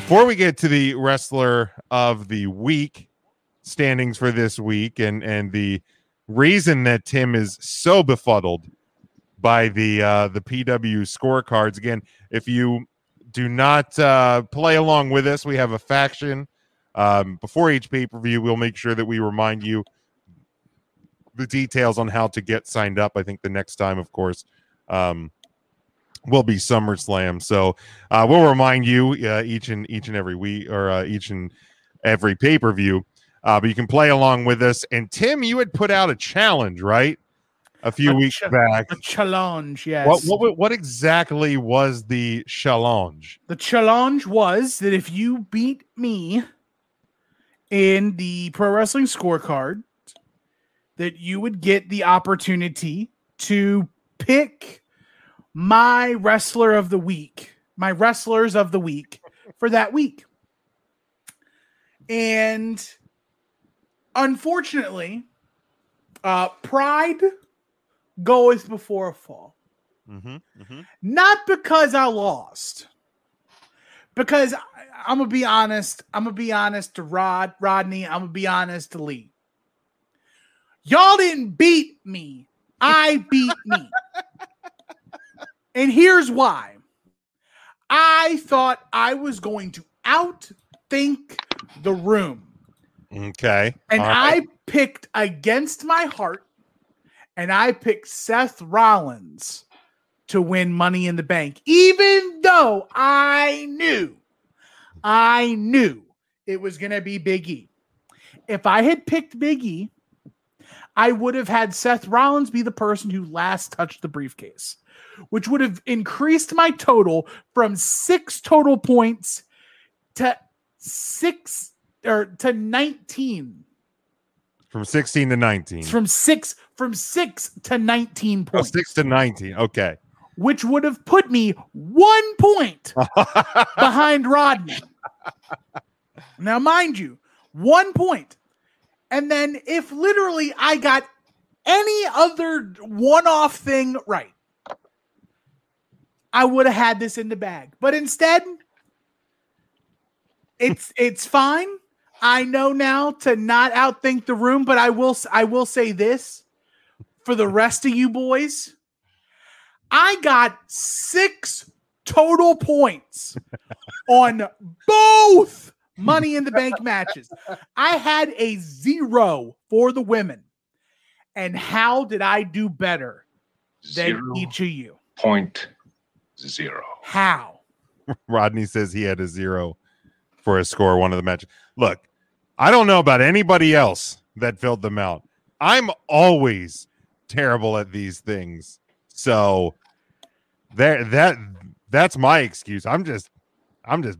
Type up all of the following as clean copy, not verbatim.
before we get to the wrestler of the week standings for this week and the reason that Tim is so befuddled by the PW scorecards, again, if you do not play along with us, we have a faction. Before each pay-per-view, we'll make sure that we remind you the details on how to get signed up. I think the next time, of course, will be SummerSlam. So we'll remind you each and every week, or each and every pay-per-view. But you can play along with us. And Tim, you had put out a challenge, right? A few weeks back. A challenge, yes. What exactly was the challenge? The challenge was that if you beat me in the pro wrestling scorecard, that you would get the opportunity to pick my wrestler of the week, my wrestlers of the week for that week. And unfortunately, pride goeth before a fall. Not because I lost, because I'm gonna be honest. I'm gonna be honest to Rodney. I'm gonna be honest to Lee. Y'all didn't beat me. I beat me. And here's why. I thought I was going to outthink the room. Okay. And I picked against my heart, and I picked Seth Rollins to win Money in the Bank, even though I knew it was going to be Big E. If I had picked Big E, I would have had Seth Rollins be the person who last touched the briefcase, which would have increased my total from 6 total points to 19. From 16 to 19. From six to 19 points. 6 to 19. Okay. Which would have put me 1 point behind Rodney. Now, mind you, 1 point. And then if literally I got any other one-off thing right, I would have had this in the bag. But instead, it's fine. I know now to not outthink the room, but I will say this for the rest of you boys. I got 6 total points on both Money in the Bank matches. I had a 0 for the women. And how did I do better than each of you? 0.0. How? Rodney says he had a 0 for a score one of the matches. Look, I don't know about anybody else that filled them out. I'm always terrible at these things. So that's my excuse. I'm just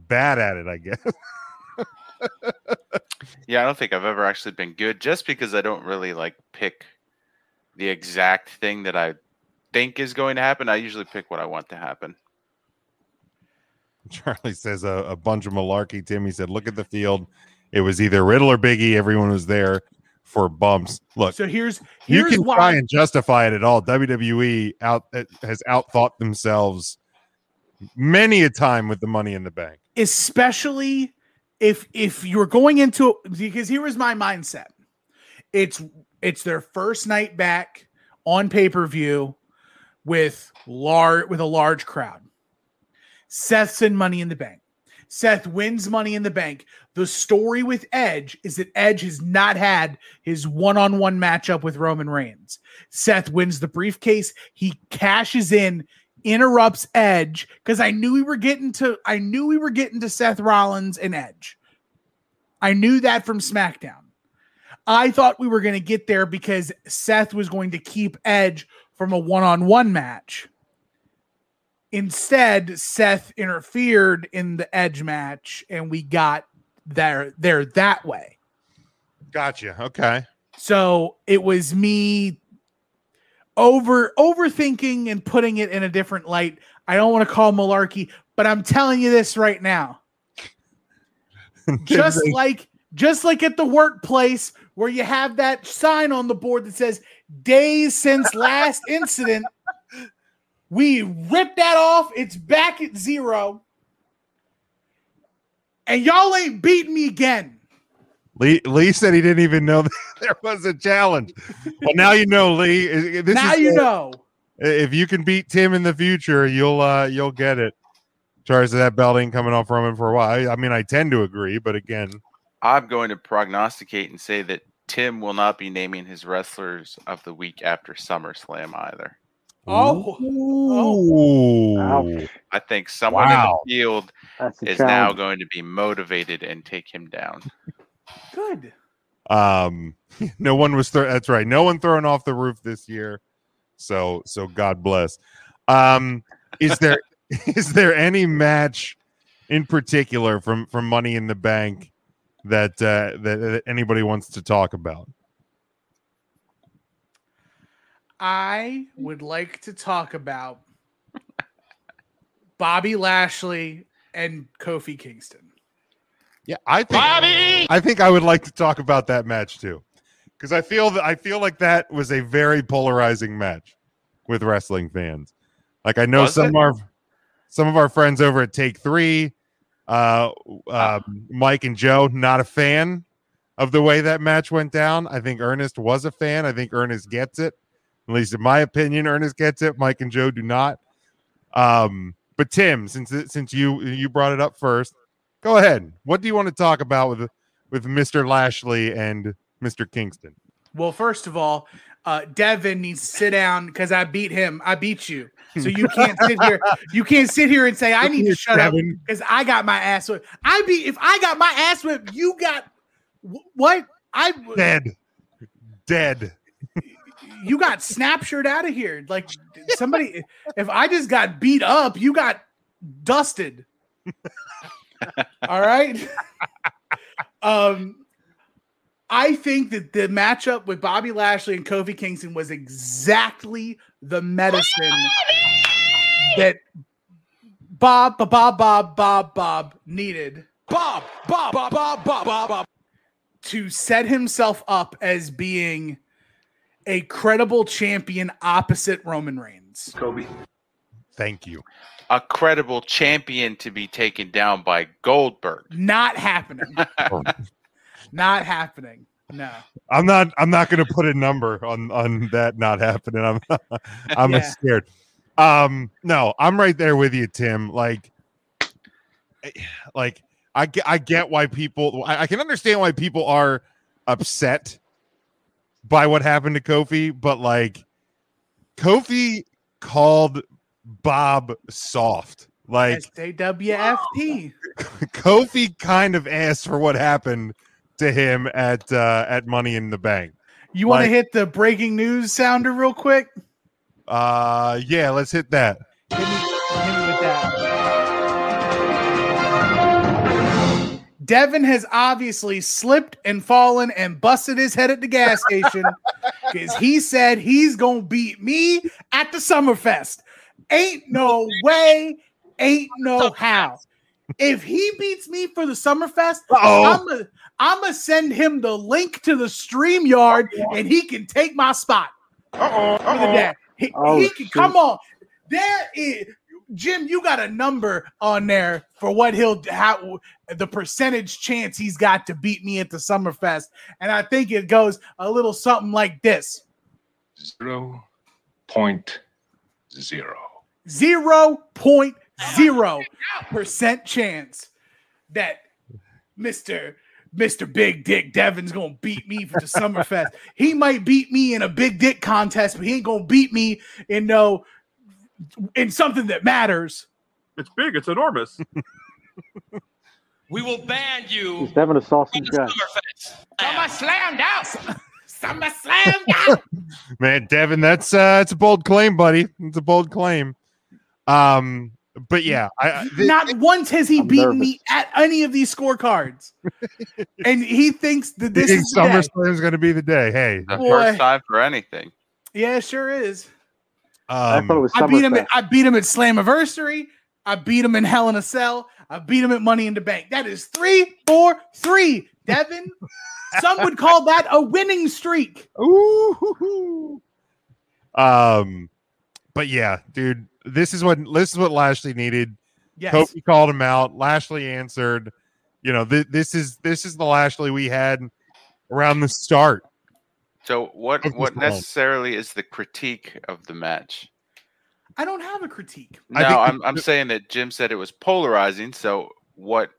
bad at it, I guess. Yeah, I don't think I've ever actually been good, just because I don't really pick the exact thing that I think is going to happen. I usually pick what I want to happen. Charlie says a bunch of malarkey. Timmy said, look at the field. It was either Riddle or Biggie. Everyone was there for bumps. Look, so here's you can why. try and justify it at all. WWE has outthought themselves many a time with the Money in the Bank, especially if you're going into it, because here was my mindset. It's their first night back on pay-per-view with a large crowd. Seth's in Money in the Bank. Seth wins Money in the Bank. The story with Edge is that Edge has not had his one-on-one matchup with Roman Reigns. Seth wins the briefcase. He cashes in, interrupts Edge, because I knew we were getting to Seth Rollins and Edge. I knew that from SmackDown. I thought we were going to get there because Seth was going to keep Edge from a one-on-one match. Instead, Seth interfered in the Edge match, and we got there that way. Gotcha. Okay. So it was me overthinking and putting it in a different light. I don't want to call malarkey, but I'm telling you this right now. Just like at the workplace where you have that sign on the board that says days since last incident, we ripped that off. It's back at 0. and y'all ain't beating me again. Lee said he didn't even know that there was a challenge. Well, now you know, Lee. Now you know. If you can beat Tim in the future, you'll get it. Charles, that belt ain't coming off Roman for a while. I mean, I tend to agree, but again, I'm going to prognosticate and say that Tim will not be naming his wrestlers of the week after SummerSlam either. Oh. I think someone in the field is challenge. now going to be motivated and take him down. Good. No one was that's right. No one thrown off the roof this year. So God bless. Is there any match in particular from Money in the Bank that anybody wants to talk about? I would like to talk about Bobby Lashley and Kofi Kingston. Yeah, I think I would like to talk about that match too, because I feel like that was a very polarizing match with wrestling fans. Like I know some of our friends over at Take 3, Mike and Joe, not a fan of the way that match went down. I think Ernest was a fan. I think Ernest gets it. At least in my opinion, Ernest gets it. Mike and Joe do not. But Tim, since you brought it up first, go ahead. What do you want to talk about with Mr. Lashley and Mr. Kingston? Well, first of all, Devin needs to sit down because I beat him. I beat you. So you can't sit here. You can't sit here and say I need to shut up because I got my ass whipped. If I got my ass whipped, you got what? Dead. You got snapshored out of here. Like somebody, if I just got beat up, you got dusted. All right. I think that the matchup with Bobby Lashley and Kofi Kingston was exactly the medicine that Bob needed. Bob to set himself up as being a credible champion opposite Roman Reigns. Kobe. Thank you. A credible champion to be taken down by Goldberg. Not happening. Not happening. No. I'm not going to put a number on that not happening. I'm scared. No, I'm right there with you, Tim. Like I get why people. I can understand why people are upset by what happened to Kofi, but like Kofi called Bob soft. Like SAWFT. Kofi kind of asked for what happened to him at Money in the Bank. You want to hit the breaking news sounder real quick? Yeah, let's hit that. Hit me with that. Devin has obviously slipped and fallen and busted his head at the gas station because he said he's going to beat me at the Summerfest. Ain't no way, ain't no how. If he beats me for the Summerfest, I'm going to send him the link to the StreamYard and he can take my spot. Look at that. He can come on. There is Jim, you got a number on there for what the percentage chance he's got to beat me at the Summerfest. And I think it goes a little something like this. 0.0. 0.0% chance that Mr. Big Dick Devin's going to beat me for the Summerfest. He might beat me in a big dick contest, but he ain't going to beat me in something that matters. It's big. It's enormous. We will ban you. He's having a sausage guy. Summer slammed out. Man, Devin, that's it's a bold claim, buddy. It's a bold claim. But yeah, not once has he beaten me at any of these scorecards, and he thinks that this is SummerSlam is going to be the day. Hey, the first time for anything. Yeah, it sure is. I thought it was I beat him at Slammiversary. I beat him in Hell in a Cell. I beat him at Money in the Bank. That is 3-4-3, Devin. Some would call that a winning streak. Ooh. But yeah, dude, this is what Lashley needed. Yes. Kofi called him out. Lashley answered, You know, this is the Lashley we had around the start. So what Of this necessarily is the critique of the match? I don't have a critique. No, I think I'm saying that Jim said it was polarizing. So what?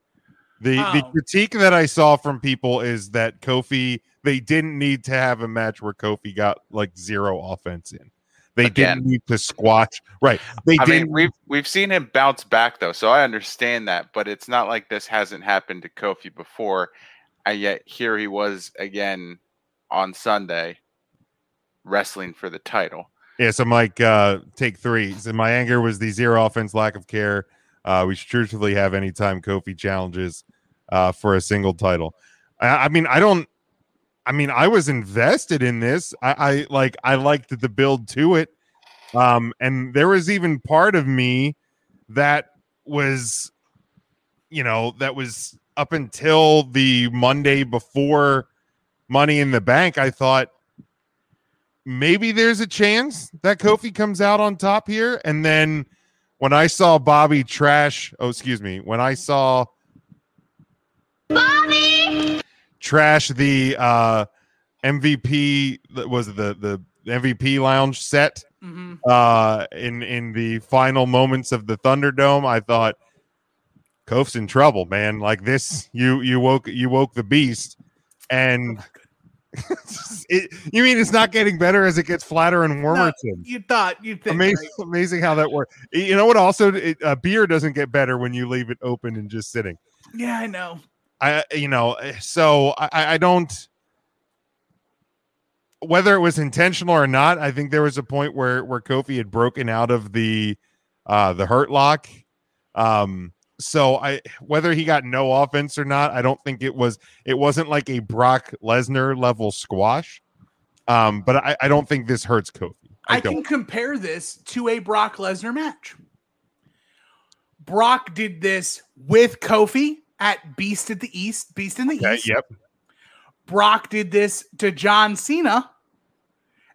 the critique that I saw from people is that Kofi, they didn't need to have a match where Kofi got like 0 offense in. They didn't need to squash. Right. I mean, we've seen him bounce back though, so I understand that, but it's not like this hasn't happened to Kofi before, and yet here he was again on Sunday wrestling for the title. Yeah, so Mike, take 3. So my anger was the 0 offense, lack of care. We should truthfully have anytime Kofi challenges for a single title. I was invested in this. I liked the build to it. And there was even part of me that was, that was up until the Monday before Money in the Bank. I thought maybe there's a chance that Kofi comes out on top here. And then when I saw Bobby when I saw Bobby trash the MVP, was the MVP lounge set in the final moments of the Thunderdome, I thought Kofi's in trouble, man. Like this, you woke the beast. And you mean it's not getting better as it gets flatter and warmer? No, you'd think amazing how that works. You know what? Also, beer doesn't get better when you leave it open and just sitting. Yeah, I know. So I don't. Whether it was intentional or not, I think there was a point where Kofi had broken out of the Hurt Lock. So whether he got no offense or not, I don't think it wasn't like a Brock Lesnar level squash. But I don't think this hurts Kofi. I can compare this to a Brock Lesnar match. Brock did this with Kofi at Beast in the East. Yep. Brock did this to John Cena,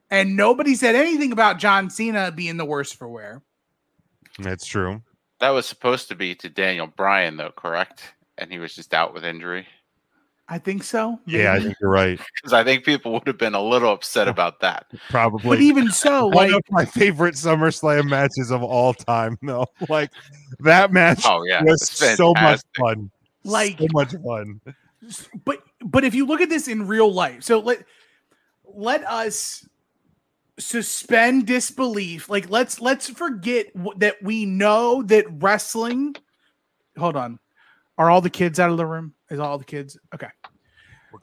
and nobody said anything about John Cena being the worst for wear. That's true. That was supposed to be to Daniel Bryan, though, correct? And he was just out with injury. I think so. Maybe. Yeah, I think you're right. Because I think people would have been a little upset about that. Probably. But even so, one of my favorite SummerSlam matches of all time, though. Like that match was so much fun. Like so much fun. But if you look at this in real life, so let us suspend disbelief. Like let's forget that we know that wrestling. Hold on, are all the kids out of the room? Is all the kids okay?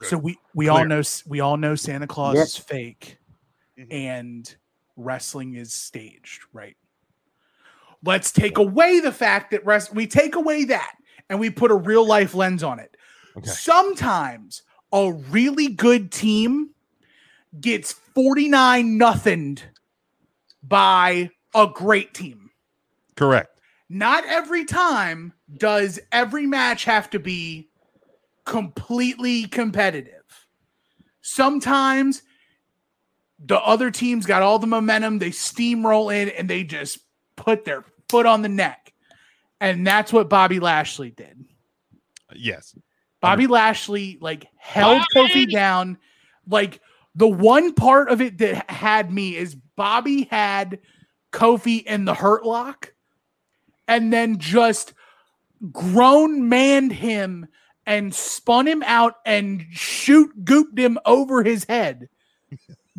So we all know Santa Claus is fake, and wrestling is staged, right? Let's take away the fact that we take away that and we put a real life lens on it. Okay. Sometimes a really good team gets 49-0 by a great team. Correct. Not every time does every match have to be completely competitive. Sometimes the other team's got all the momentum, they steamroll in and they just put their foot on the neck. And that's what Bobby Lashley did. Yes. Bobby Lashley held Kofi down. Like the one part of it that had me is Bobby had Kofi in the Hurt Lock and then just grown manned him and spun him out and gooped him over his head.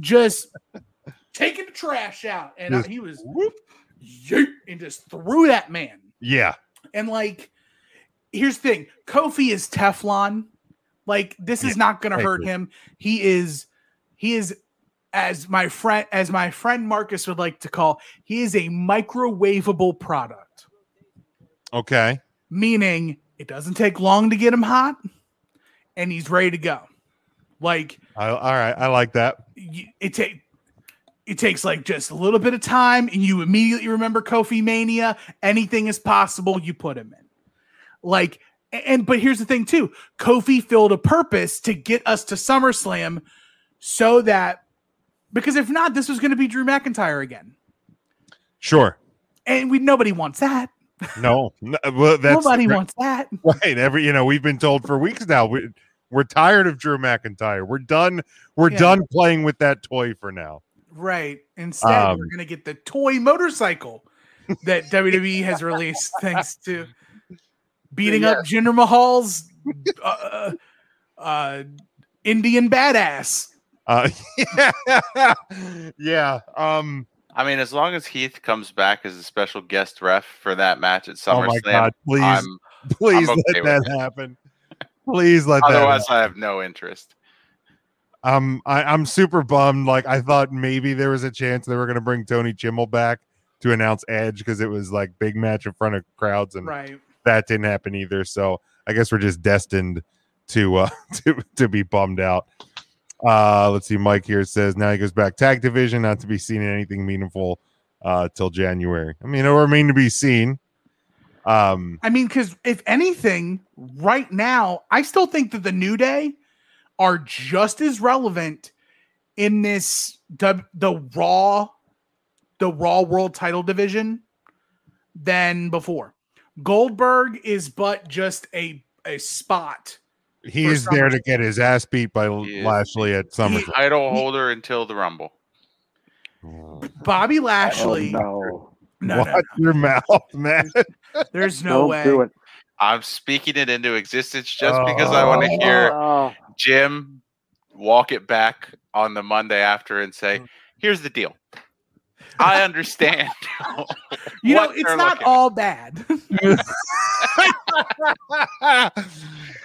Just taking the trash out. And he was and just threw that man. Yeah. And here's the thing. Kofi is Teflon. This is not going to hurt him. He is as my friend Marcus would like to call, he is a microwavable product. Okay. Meaning it doesn't take long to get him hot and he's ready to go. All right. I like that. It takes just a little bit of time and you immediately remember Kofi Mania. Anything is possible. You put him in. But here's the thing too. Kofi filled a purpose to get us to SummerSlam so that, because if not, this was going to be Drew McIntyre again. Sure. And nobody wants that. No, well, that's Nobody wants that. right. We've been told for weeks now. We're tired of Drew McIntyre. We're done. We're done playing with that toy for now. Right. Instead, we're gonna get the toy motorcycle that WWE has released, thanks to beating up Jinder Mahal's Indian badass. Yeah. I mean, as long as Heath comes back as a special guest ref for that match at Oh my SummerSlam, God! Please okay let that happen. Please let that happen. Otherwise, I have no interest. I'm super bummed. Like, I thought maybe there was a chance they were going to bring Tony Chimmel back to announce Edge because it was like big match in front of crowds, and that didn't happen either. So I guess we're just destined to be bummed out. Let's see. Mike here says now he goes back tag division, not to be seen in anything meaningful till January. I mean, it'll remain to be seen. I mean, because if anything, right now, I still think that the New Day are just as relevant in this the Raw World Title division than before. Goldberg is but just a spot. He is there to get his ass beat by Lashley at SummerSlam. Title holder until the Rumble. Bobby Lashley. Oh, no. Watch your mouth, man. There's no way. Do it. I'm speaking it into existence just because I want to hear Jim walk it back on the Monday after and say, here's the deal. I understand. It's not all bad.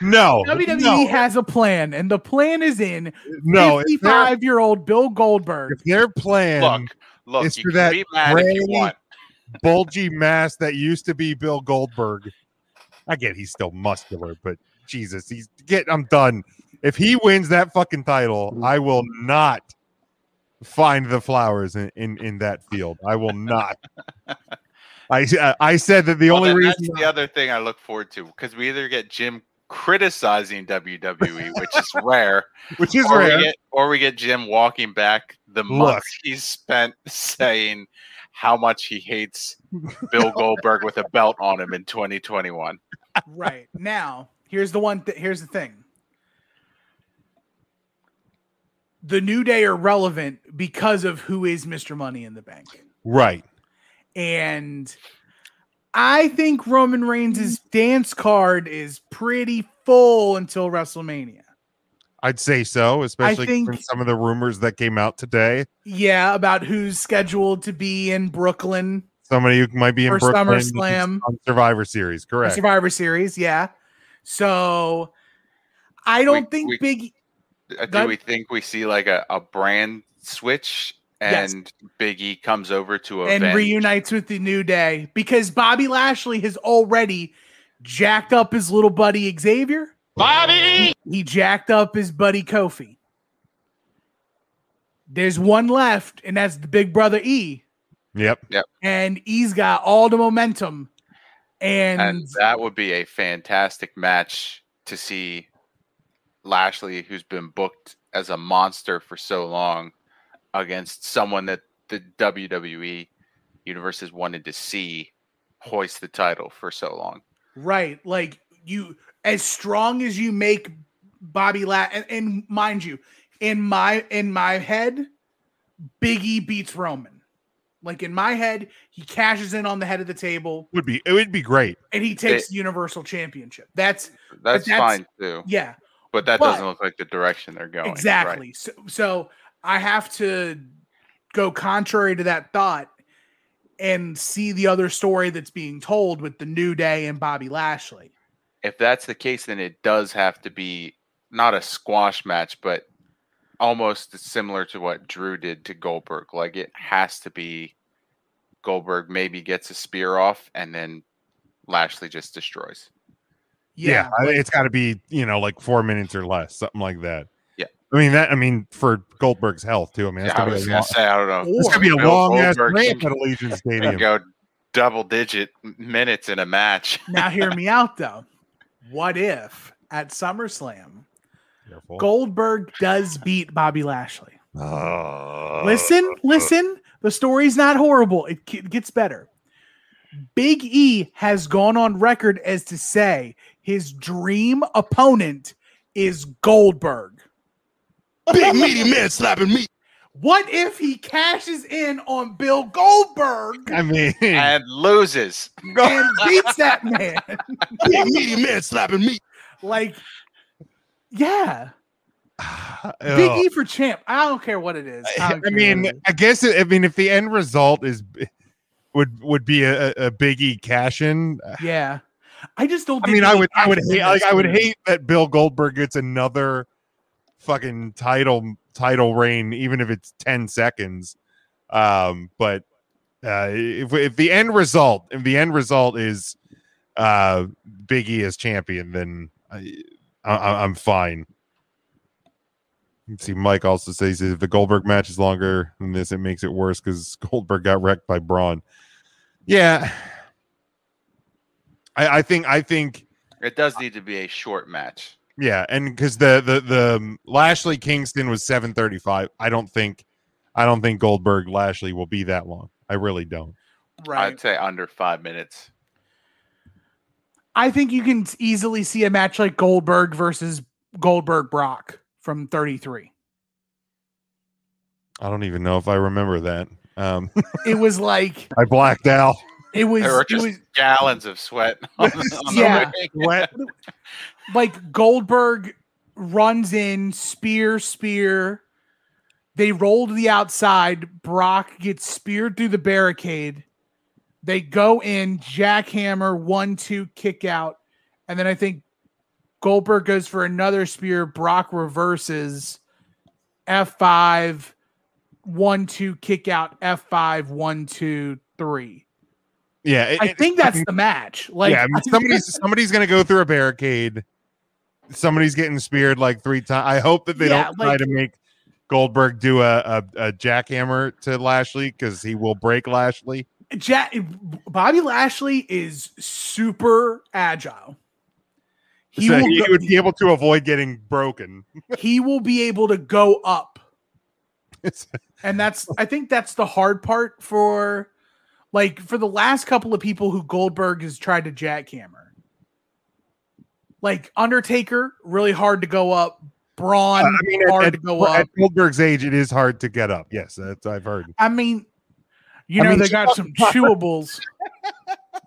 No. WWE has a plan, and the plan is in 55-year-old Bill Goldberg. If their plan look, you can be mad if you want. Bulgy mass that used to be Bill Goldberg. I get he's still muscular, but Jesus, I'm done. If he wins that fucking title, I will not find the flowers in that field. I will not. I said that the only reason that's the other thing I look forward to, because we either get Jim criticizing WWE, which is rare, or we get Jim walking back the months he's spent saying how much he hates Bill Goldberg with a belt on him in 2021. Right. Now, here's the thing. The New Day are relevant because of who is Mr. Money in the Bank. Right. And I think Roman Reigns' dance card is pretty full until WrestleMania. I'd say so, especially from some of the rumors that came out today. Yeah, about who's scheduled to be in Brooklyn. Somebody who might be in Brooklyn SummerSlam on Survivor Series, correct? Survivor Series, yeah. So I don't think Big. Do we think we see like a brand switch and Big E comes over to and reunites with the New Day? Because Bobby Lashley has already jacked up his little buddy Xavier. Bobby! He jacked up his buddy Kofi. There's one left, and that's the big brother E. Yep. And E's got all the momentum. And that would be a fantastic match to see Lashley, who's been booked as a monster for so long, against someone that the WWE universe has wanted to see hoist the title for so long. Right. Like, you, as strong as you make Bobby and mind you, in my head, Big E beats Roman. Like, in my head, he cashes in on the head of the table. It would be great. And he takes the Universal Championship. That's fine too. Yeah. But that doesn't look like the direction they're going. Exactly. Right? So I have to go contrary to that thought and see the other story that's being told with the New Day and Bobby Lashley. If that's the case, then it does have to be not a squash match, but almost similar to what Drew did to Goldberg. Like, it has to be Goldberg maybe gets a spear off and then Lashley just destroys. Yeah, it's got to be, like 4 minutes or less, something like that. Yeah. I mean, for Goldberg's health too. I mean, I was going to say, I don't know. It's going to be a long ass ramp at Allegiant Stadium. Go double-digit minutes in a match. Now, hear me out, though. What if at SummerSlam, Goldberg does beat Bobby Lashley? Listen. The story's not horrible. It gets better. Big E has gone on record as to say his dream opponent is Goldberg. Big meaty man slapping me. What if he cashes in on Bill Goldberg I mean, And loses. and beats that man? Big meaty man slapping me. Like, yeah. Big E for champ. I don't care what it is. I mean, I guess if the end result is would be a Big E cash in. yeah. I just don't. I Think mean, I would hate I would good. hate that Bill Goldberg gets another fucking title reign, even if it's 10 seconds. But if the end result is Big E as champion, then I'm fine. Let's see, Mike also says if the Goldberg match is longer than this, it makes it worse because Goldberg got wrecked by Braun. Yeah, I think It does need to be a short match. yeah, and because the Lashley Kingston was 7:35, I don't think Goldberg Lashley will be that long. I really don't. Right. I'd say under 5 minutes. I think you can easily see a match like Goldberg versus Goldberg Brock from 33. I don't even know if I remember that. It was like I blacked out. it was. There were It just was gallons of sweat. On the Yeah. ring. like Goldberg runs in, spear. They roll to the outside. Brock gets speared through the barricade. They go in, jackhammer, 1-2 kick out. And then I think Goldberg goes for another spear. Brock reverses F5, 1-2 kick out, F5, 1-2, 3. Yeah, I think that's the match. Like, yeah, I mean, somebody's gonna go through a barricade. Somebody's getting speared like 3 times. I hope that they don't try to make Goldberg do a jackhammer to Lashley because he will break Lashley. Bobby Lashley is super agile. He would be able to avoid getting broken. He will be able to go up. And I think that's the hard part for the last couple of people who Goldberg has tried to jackhammer. Like Undertaker, really hard to go up. Braun, hard to go up. At Goldberg's age, it is hard to get up. Yes, that's I've heard. I mean, they got some chewables.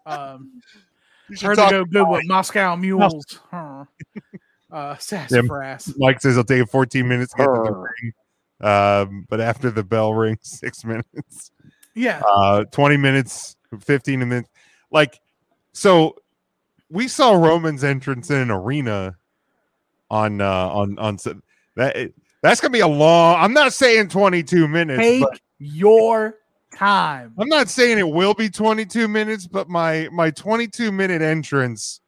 Heard they go good with Moscow mules. Sassafras. Mike says it'll take 14 minutes to get to the ring. But after the bell rings, 6 minutes. Yeah. 20 minutes, 15 minutes. So we saw Roman's entrance in an arena on that's gonna be a long. I'm not saying 22 minutes. Take your time. I'm not saying it will be 22 minutes, but my 22-minute entrance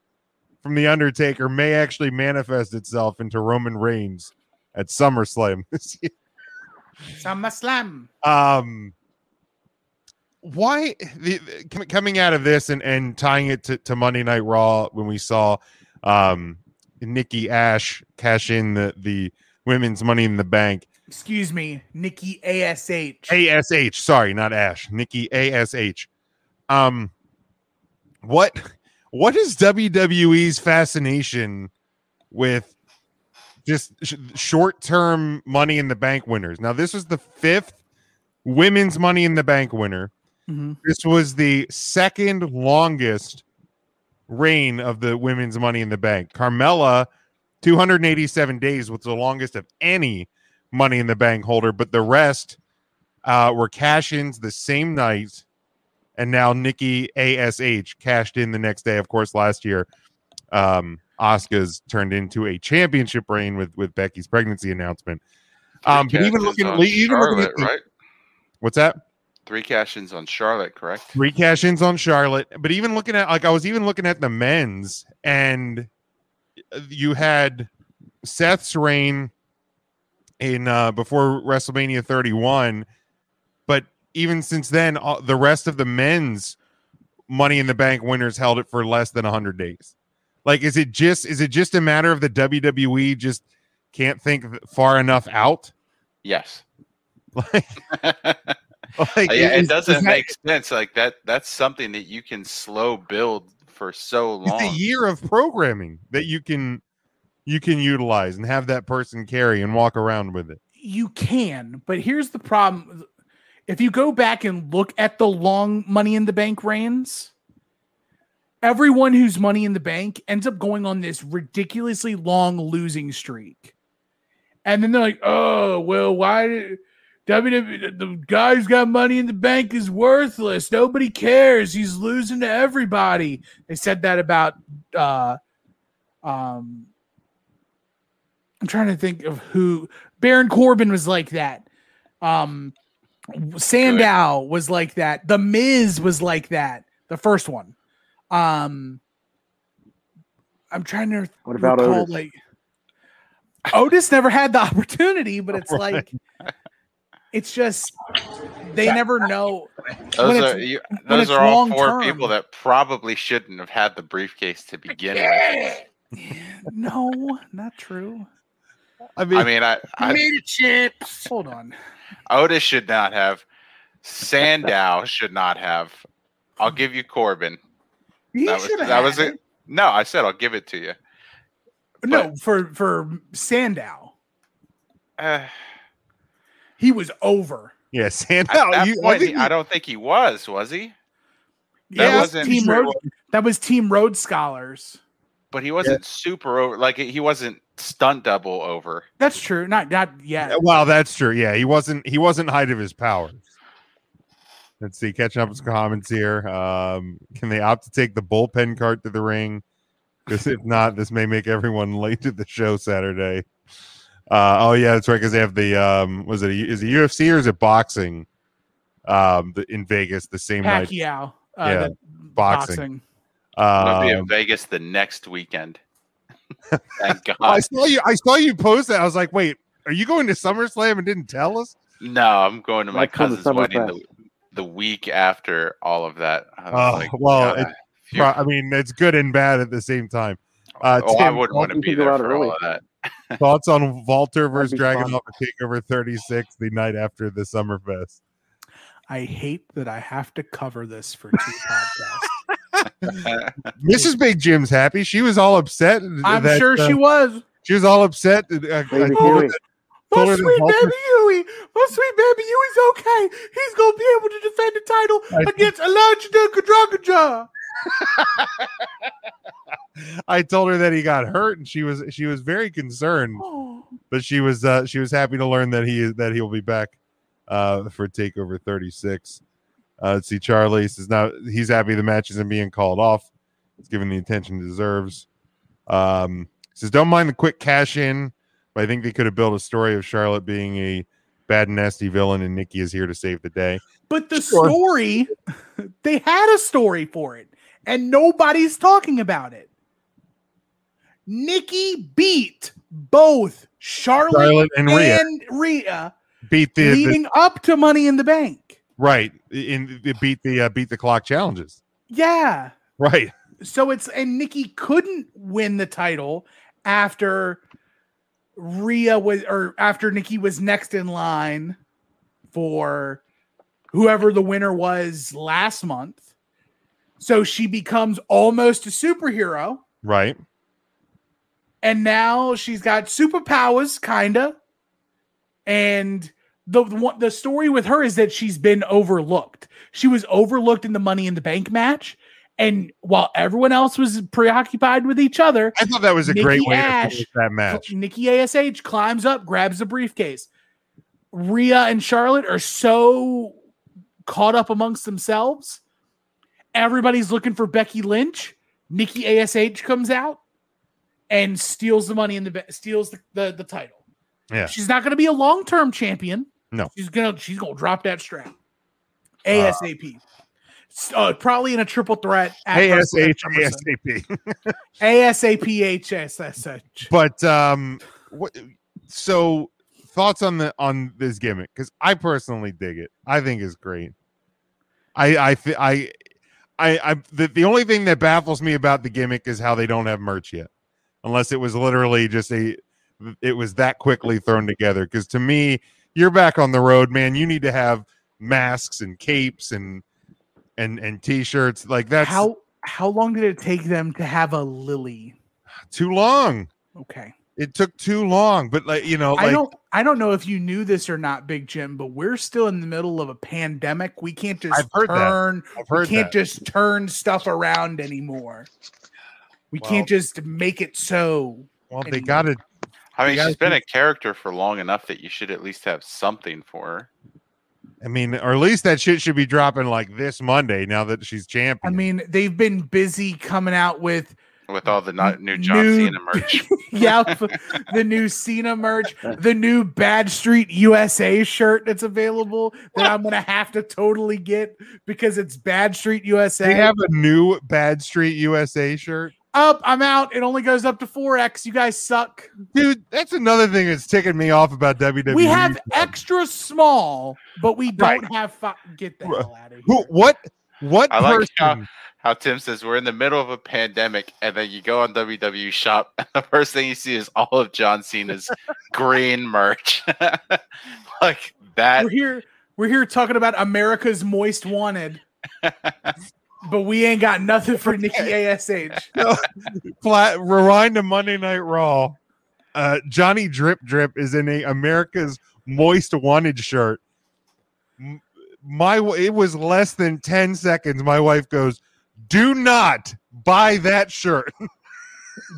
from the Undertaker may actually manifest itself into Roman Reigns at SummerSlam this year. SummerSlam. Why coming out of this and tying it to Monday Night Raw when we saw Nikki A.S.H cash in the women's Money in the Bank. Excuse me, Nikki A.S.H. A.S.H. Sorry, not Ash. Nikki A.S.H. What is WWE's fascination with just short-term Money in the Bank winners? Now, this was the 5th women's Money in the Bank winner. Mm-hmm. This was the 2nd longest reign of the women's Money in the Bank. Carmella, 287 days, was the longest of any Money in the Bank holder, but the rest were cash-ins the same night, and now Nikki A.S.H cashed in the next day. Of course, last year, Asuka's turned into a championship reign with Becky's pregnancy announcement. But even looking at right? What's that? 3 cash-ins on Charlotte, correct? 3 cash-ins on Charlotte. But even looking at, I was even looking at the men's, and you had Seth's reign in before WrestleMania 31, but even since then, the rest of the men's Money in the Bank winners held it for less than 100 days. Is it just a matter of the WWE just can't think far enough out? Yes. Like, Yeah, it is doesn't that- make sense. Like that's something that you can slow build for so It's a long. year of programming that you can utilize and have that person carry and walk around with it. You can, but here's the problem. If you go back and look at the long Money in the Bank reigns, everyone who's Money in the Bank ends up going on this ridiculously long losing streak. And then they're like, oh, well, why did WWE, the guy who's got Money in the Bank is worthless. Nobody cares. He's losing to everybody. They said that about I'm trying to think of who. Baron Corbin was like that. Sandow was like that. The Miz was like that. The first one. I'm trying to What about recall, Otis? like Otis never had the opportunity, but it's like it's just they never know. Those are all four people that probably shouldn't have had the briefcase to begin with. No, not true. I made it chips. Hold on. Otis should not have. Sandow should not have. I'll give you Corbin. That was it. No, I said I'll give it to you. No, for Sandow, he was over. Yeah, Sandow. At that point, I don't think he was he? That was Team Road Scholars. But he wasn't super over. Like he wasn't stunt double over. That's true. Not yet. Well, that's true. Yeah, he wasn't height of his powers. Let's see. Catching up with comments here. Can they opt to take the bullpen cart to the ring? Because if not, this may make everyone late to the show Saturday. Oh yeah, that's right. Because they have the is it UFC or is it boxing? In Vegas the same night. Pacquiao. Yeah, boxing. It'll be in Vegas the next weekend. Thank God. I saw you post that. I was like, wait, are you going to SummerSlam and didn't tell us? No, I'm going to my Like for the cousin's wedding Summerfest. the week after all of that. I mean, it's good and bad at the same time. I Tim, wouldn't want to you be can go there out for early. all of that. thoughts on Walter versus be Dragon fun. Off Takeover 36 the night after the Summerfest? I hate that I have to cover this for 2 podcasts. Mrs. Big Jim's happy. She was all upset. I'm sure she was. She was all upset. Baby I Huey. told her My that sweet Walter- baby Huey. My sweet baby Huey's okay. He's going to be able to defend the title against Elijah Kadrakaja. I told her that he got hurt, and she was very concerned, but she was happy to learn that he'll be back for Takeover 36. Let's see. Charlie says now he's happy the match isn't being called off. It's given the attention it deserves. Says don't mind the quick cash in, but I think they could have built a story of Charlotte being a bad, nasty villain, and Nikki is here to save the day. But the story, they had a story for it, and nobody's talking about it. Nikki beat both Charlotte and Rhea beat leading up to Money in the Bank. Right. Beat the clock challenges. Yeah. Right. So and Nikki couldn't win the title after after Nikki was next in line for whoever the winner was last month. So she becomes almost a superhero. Right. And now she's got superpowers, kinda. And the story with her is that she's been overlooked. She was overlooked in the Money in the Bank match. And while everyone else was preoccupied with each other, I thought that was a great way to finish that match. Nikki A.S.H. climbs up, grabs the briefcase. Rhea and Charlotte are so caught up amongst themselves. Everybody's looking for Becky Lynch. Nikki A.S.H. comes out and steals the money in steals the title. Yeah. She's not going to be a long-term champion. No. She's gonna drop that strap. ASAP. Probably in a triple threat. ASAP. ASAP. But so thoughts on this gimmick? Because I personally dig it. I think it's great. The only thing that baffles me about the gimmick is how they don't have merch yet, unless it was literally just it was that quickly thrown together. Because to me, you're back on the road, man. You need to have masks and capes and t-shirts. Like that's how long did it take them to have a Lily? too long. Okay. It took too long, but like, you know, like I don't know if you knew this or not, Big Jim, but we're still in the middle of a pandemic. We can't just just turn stuff around anymore. We can't just make it so. Well, anymore. they got to. I mean, she's been a character for long enough that you should at least have something for her. I mean, or at least that shit should be dropping like this Monday now that she's champion. I mean, they've been busy coming out with all the new John Cena merch. Yeah, the new Cena merch, the new Bad Street USA shirt that's available that I'm gonna have to totally get because it's Bad Street USA. They have a new Bad Street USA shirt. Up, I'm out. It only goes up to 4X. You guys suck, dude. That's another thing that's ticking me off about WWE. We have extra small, but we don't have. Get the hell out of here. What? I like how Tim says we're in the middle of a pandemic, and then you go on WWE Shop, and the first thing you see is all of John Cena's green merch, like that. We're here talking about America's Most Wanted. But we ain't got nothing for Nikki A.S.H. No, rewind to Monday Night Raw. Johnny Drip Drip is in a America's Most Wanted shirt. It was less than 10 seconds. My wife goes, "Do not buy that shirt."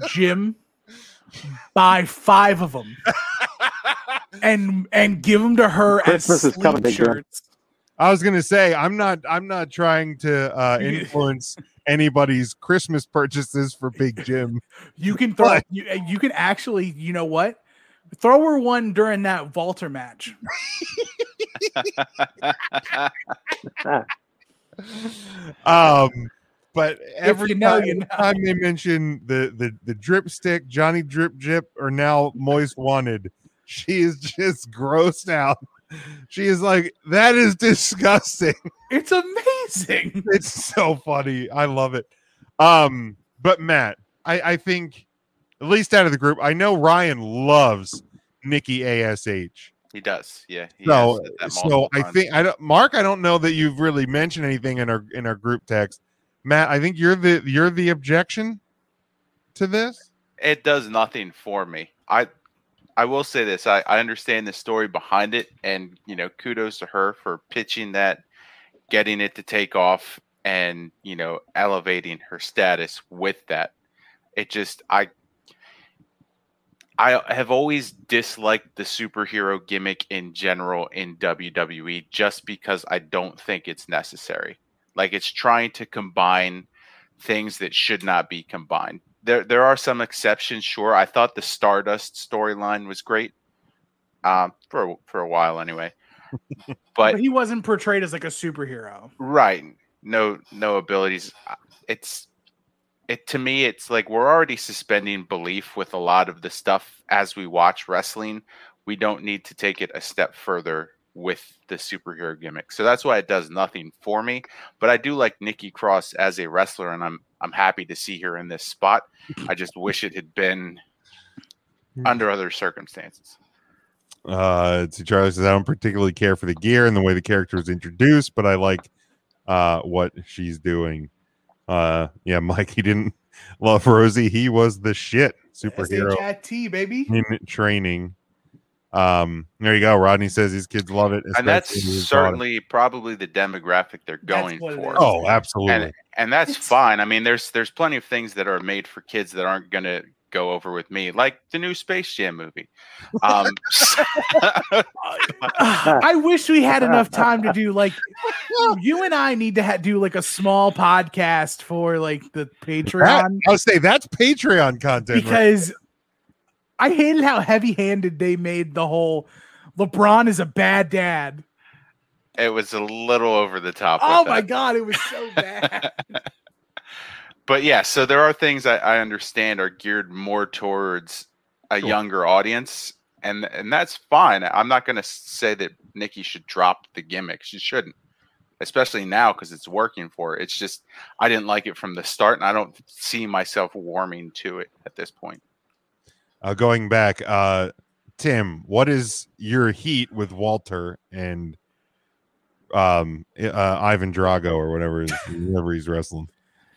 Jim, buy 5 of them and give them to her Christmas as is coming, sleep shirts. I was gonna say I'm not trying to influence anybody's Christmas purchases for Big Jim. You can throw you can actually, you know what? Throw her one during that Walter match. But every time they mention the drip stick, Johnny Drip Drip, or now Moist Wanted, she is just grossed out. She is like, that is disgusting. It's amazing. It's so funny. I love it. But Matt, I think at least out of the group, I know Ryan loves Nikki A.S.H. He does, yeah. So I think Mark, I don't know that you've really mentioned anything in our group text. Matt, I think you're the objection to this. It does nothing for me. I will say this. I understand the story behind it, and kudos to her for pitching that, getting it to take off, and elevating her status with that. It just I have always disliked the superhero gimmick in general in WWE just because I don't think it's necessary. Like, it's trying to combine things that should not be combined. There are some exceptions, sure. I thought the Stardust storyline was great for a while anyway. But he wasn't portrayed as like a superhero. Right. No abilities. To me, it's like we're already suspending belief with a lot of the stuff as we watch wrestling. We don't need to take it a step further with the superhero gimmick. So that's why it does nothing for me. But I do like Nikki Cross as a wrestler, and I'm happy to see her in this spot. I just wish it had been under other circumstances. Charlie says, I don't particularly care for the gear and the way the character was introduced, but I like what she's doing. Yeah, Mike, he didn't love Rosie. He was the shit superhero SHIT, baby. in training. There you go. Rodney says these kids love it, and that's certainly probably the demographic they're going for. Oh, absolutely, and that's fine. I mean, there's plenty of things that are made for kids that aren't going to go over with me, like the new Space Jam movie. I wish we had enough time to do like you and I need to do like a small podcast for like the Patreon. I'll say that's Patreon content because I hated how heavy-handed they made the whole LeBron is a bad dad. It was a little over the top. Oh my God, it was so bad. But yeah, so there are things I understand are geared more towards a younger audience, and that's fine. I'm not going to say that Nikki should drop the gimmick. She shouldn't, especially now because it's working for her. It's just I didn't like it from the start, and I don't see myself warming to it at this point. Going back, Tim, what is your heat with Walter, and Ivan Drago or whatever he's wrestling.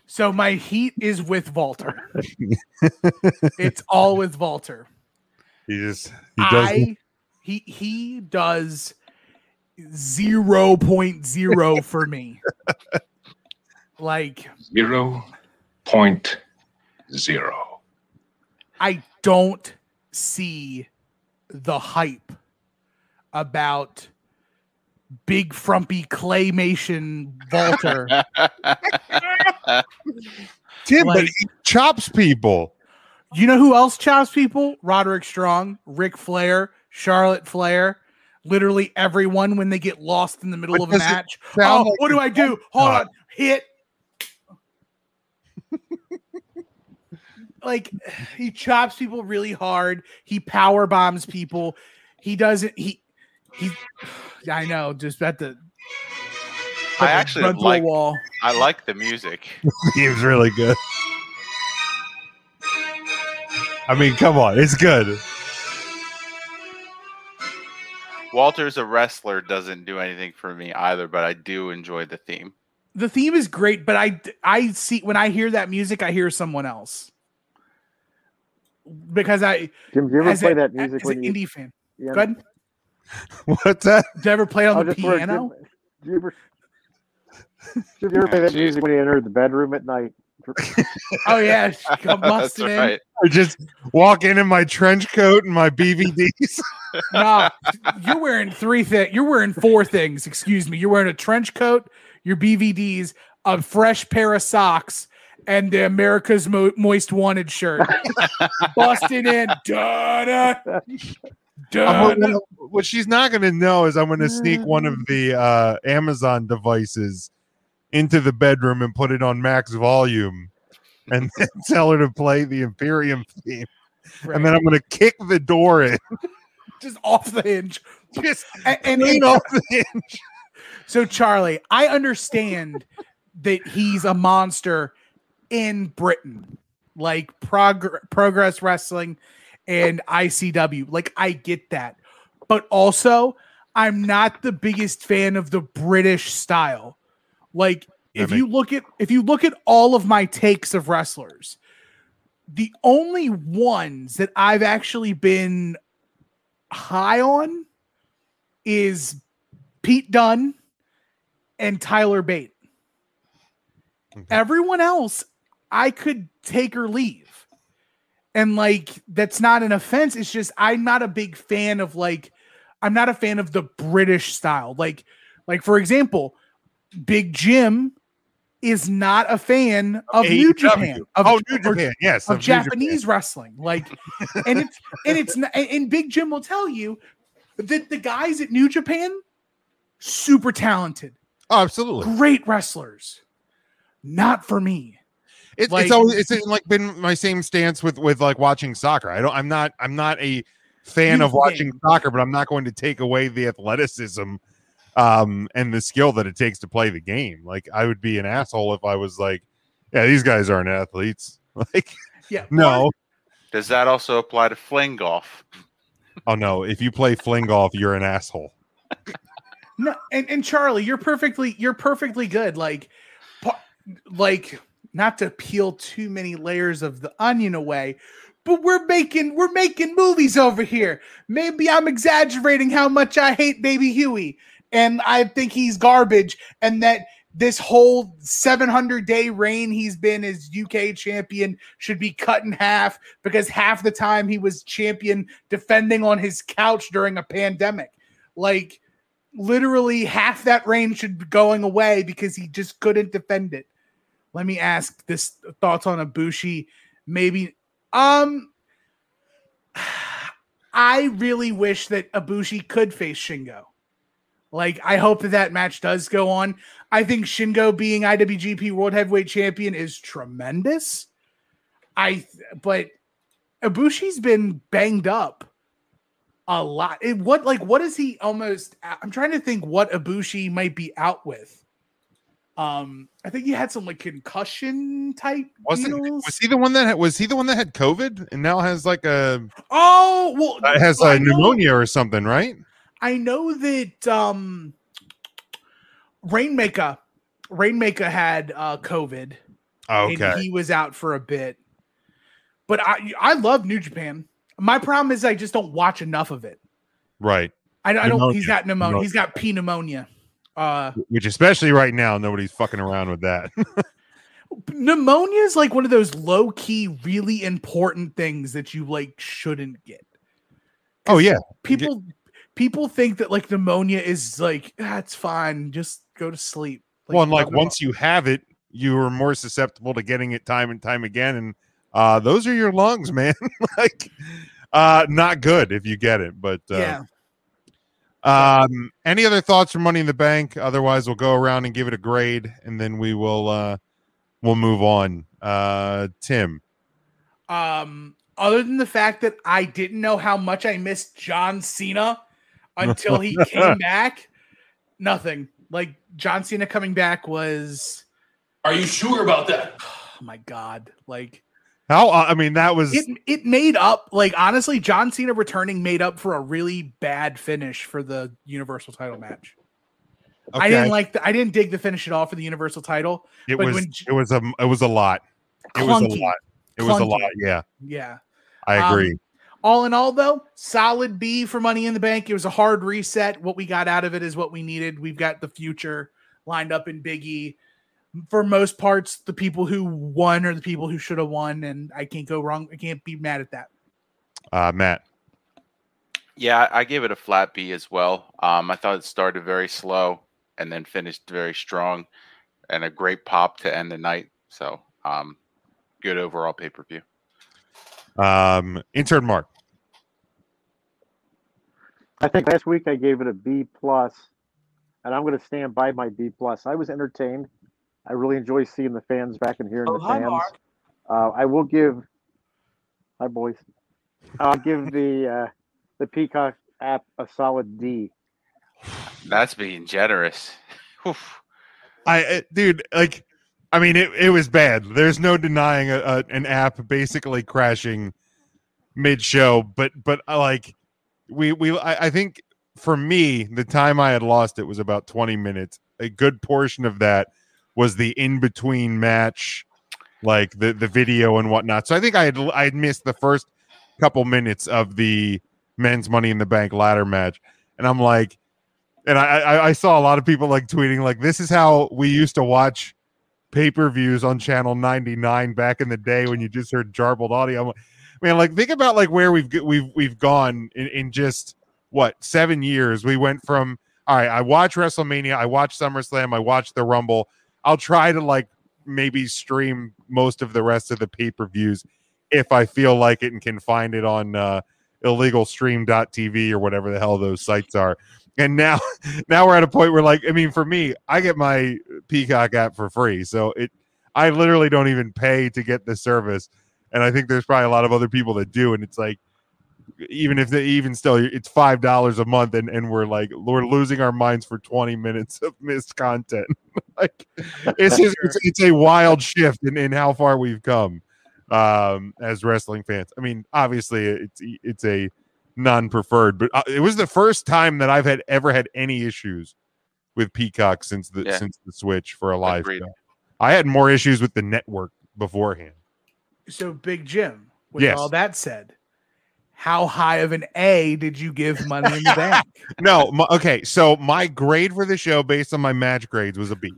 So my heat is with Walter. It's all with Walter. He does he does 0.0 for me. Like 0.0. I don't see the hype about big frumpy claymation Walter. Tim, Like- but he chops people. You know who else chops people? Roderick Strong, Ric Flair, Charlotte Flair. Literally everyone when they get lost in the middle But of a does it match. sound Oh, like what do I do? Hold on. Hit. Like he chops people really hard. He power bombs people. He doesn't. He. I know. Just at the. I actually run through a wall. I like the music. He was really good. I mean, come on, it's good. Walter's a wrestler doesn't do anything for me either, but I do enjoy the theme. The theme is great, but I see when I hear that music, I hear someone else. Because Jim, do you ever as play a- that music as when an you? indie fan. Yeah, Go ahead. What's that? Did you ever play on Oh, the just where piano? Jim, do you ever play that music when you enter the bedroom at night? Oh yeah, come That's busting in. right. I just walk in my trench coat and my BVDs. No, you're wearing three things. You're wearing four things. Excuse me. You're wearing a trench coat, your BVDs, a fresh pair of socks, and the America's Moist Wanted shirt. Busting in. What she's not going to know is I'm going to sneak one of the Amazon devices into the bedroom and put it on max volume and then tell her to play the Imperium theme. Right. And then I'm going to kick the door in. Just off the hinge. Just And clean off the hinge. so, Charlie, I understand that he's a monster in Britain, like Progress Wrestling and ICW. Like, I get that. But also, I'm not the biggest fan of the British style. Like, if you look at all of my takes of wrestlers, the only ones that I've actually been high on is Pete Dunne and Tyler Bate. Okay. Everyone else I could take or leave. And like, that's not an offense. It's just, I'm not a big fan of I'm not a fan of the British style. Like for example, Big Jim is not a fan of New Japan. New Japan, yes. Of New Japanese Japan. wrestling. Like, and it's not, and Big Jim will tell you that the guys at New Japan, super talented. Oh, absolutely. Great wrestlers. Not for me. It's Like- always like been my same stance with like watching soccer. I'm not a fan of watching soccer, but I'm not going to take away the athleticism and the skill that it takes to play the game. Like, I would be an asshole if I was like, yeah, these guys aren't athletes. Like, Yeah. no. Does that also apply to fling golf? Oh no, if you play fling golf, you're an asshole. No, and Charlie, you're perfectly good. Like not to peel too many layers of the onion away, but we're making movies over here. Maybe I'm exaggerating how much I hate Baby Huey, and I think he's garbage, and that this whole 700-day reign he's been as UK champion should be cut in half because half the time he was champion defending on his couch during a pandemic. Like, literally half that reign should be going away because he just couldn't defend it. Let me ask this thoughts on Ibushi. Maybe I really wish that Ibushi could face Shingo. Like, I hope that match does go on. I think Shingo being IWGP World Heavyweight Champion is tremendous. But Ibushi's been banged up a lot. What is he almost? I'm trying to think what Ibushi might be out with. I think he had some like concussion type deals. Was he the one that had COVID and now has like a it has pneumonia or something, right? I know that Rainmaker had COVID. Okay. And he was out for a bit. But I love New Japan. My problem is I just don't watch enough of it. Right. I don't. Pneumonia. He's got pneumonia. He's got pneumonia. Which, especially right now, nobody's fucking around with that. Pneumonia is like one of those low key, really important things that you like shouldn't get. Oh yeah, people think that like pneumonia is like it's fine, just go to sleep. Well, and like once you have it, you are more susceptible to getting it time and time again, and those are your lungs, man. Like, not good if you get it. But yeah. Any other thoughts from Money in the Bank? Otherwise, we'll go around and give it a grade, and then we will we'll move on. Tim. Other than the fact that I didn't know how much I missed John Cena until he came back, nothing. Like John Cena coming back was. Are you sure about that? Oh my God! Like how? I mean, that was it. Made up. Like honestly, John Cena returning made up for a really bad finish for the Universal title match. Okay. I didn't dig the finish at all for the Universal title. It was a lot. It was a lot. It was a lot. Yeah. Yeah. I agree. All in all, though, solid B for Money in the Bank. It was a hard reset. What we got out of it is what we needed. We've got the future lined up in Big E. For most parts, the people who won are the people who should have won, and I can't go wrong. I can't be mad at that. Matt. Yeah, I gave it a flat B as well. I thought it started very slow and then finished very strong, and a great pop to end the night. So, good overall pay-per-view. Intern Mark. I think last week I gave it a B+, and I'm going to stand by my B+. I was entertained. I really enjoy seeing the fans back and hearing the fans. Mark. I will give. Hi, boys. I'll give the Peacock app a solid D. That's being generous. Dude, like, I mean, it was bad. There's no denying an app basically crashing mid-show, but like, I think for me, the time I had lost it was about 20 minutes. A good portion of that was the in-between match, like the video and whatnot. So I think I had missed the first couple minutes of the men's Money in the Bank ladder match, and I'm like, and I saw a lot of people like tweeting like, this is how we used to watch pay-per-views on channel 99 back in the day when you just heard jarbled audio. I'm like, man, like think about like where we've gone in just what 7 years. We went from, all right, I watch WrestleMania, I watch SummerSlam, I watch the Rumble. I'll try to like maybe stream most of the rest of the pay-per-views if I feel like it and can find it on illegalstream.tv or whatever the hell those sites are. And now we're at a point where, like, I mean, for me, I get my Peacock app for free. So I literally don't even pay to get the service. And I think there's probably a lot of other people that do. And it's like, even still, it's $5 a month. And we're losing our minds for 20 minutes of missed content. Like, it's a wild shift in how far we've come as wrestling fans. I mean, obviously it's a non-preferred, but it was the first time that I've ever had any issues with Peacock since the switch for a live show. I had more issues with the network beforehand. So, Big Jim, with all that said, how high of an A did you give Money in the Bank? No, okay. So my grade for the show, based on my match grades, was a B.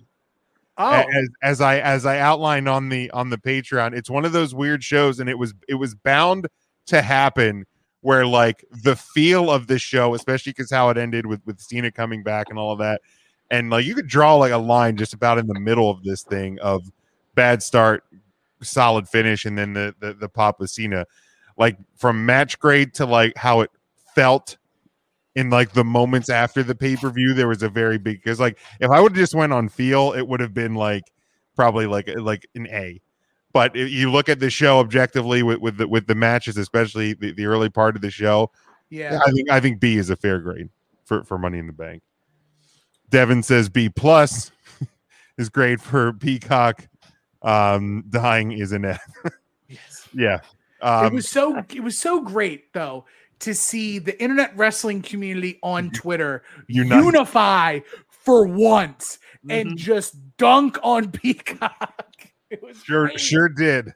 Oh, as I outlined on the Patreon, it's one of those weird shows, and it was bound to happen where like the feel of the show, especially because how it ended with Cena coming back and all of that, and like you could draw like a line just about in the middle of this thing of bad start, solid finish, and then the pop of Cena, like from match grade to like how it felt in like the moments after the pay-per-view. There was a very big, because like if I would have just went on feel, it would have been like probably like an A. But if you look at the show objectively with the matches, especially the early part of the show, yeah, I think B is a fair grade for Money in the Bank. Devin says B+ is great for Peacock. Dying is an F. Yes. Yeah. It was so great though to see the internet wrestling community on Twitter unify for once and just dunk on Peacock. It was great. Sure did.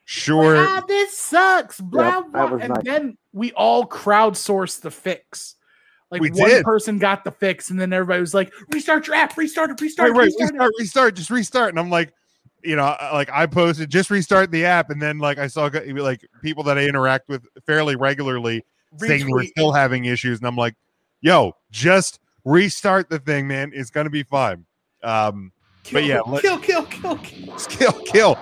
Sure. Like, this sucks. Blah, Yep, blah. that was And nice. then we all crowdsourced the fix. Like We one did. person got the fix, and then everybody was like, restart your app, restart it, restart Right, it. restart, just restart. And I'm like, like I posted, just restart the app, and then like I saw like people that I interact with fairly regularly saying they were Retweet. still having issues, and I'm like, yo, just restart the thing, man. It's gonna be fine. But yeah, kill. kill.